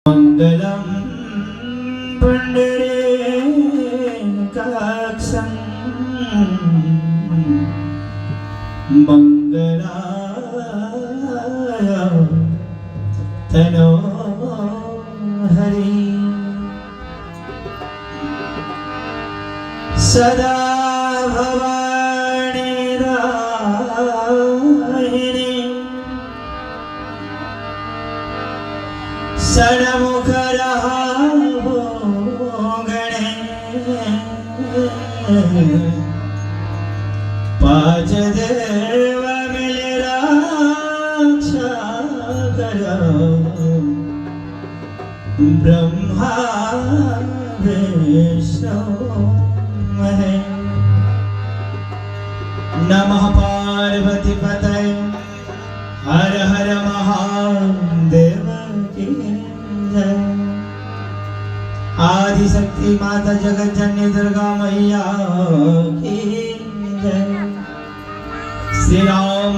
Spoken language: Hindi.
मंगलम पुंडरीकाक्षं मंगलाय तनोहरि सदा भवानी दाहिनी षण्मुख रहा हो गणे पांच देव मिल रक्षा करो ब्रह्मा विष्णु महेश नमः पार्वती पतये हर हर महादेव की जय। आदिशक्ति माता जगत जननी दुर्गा मैया की जय। श्री राम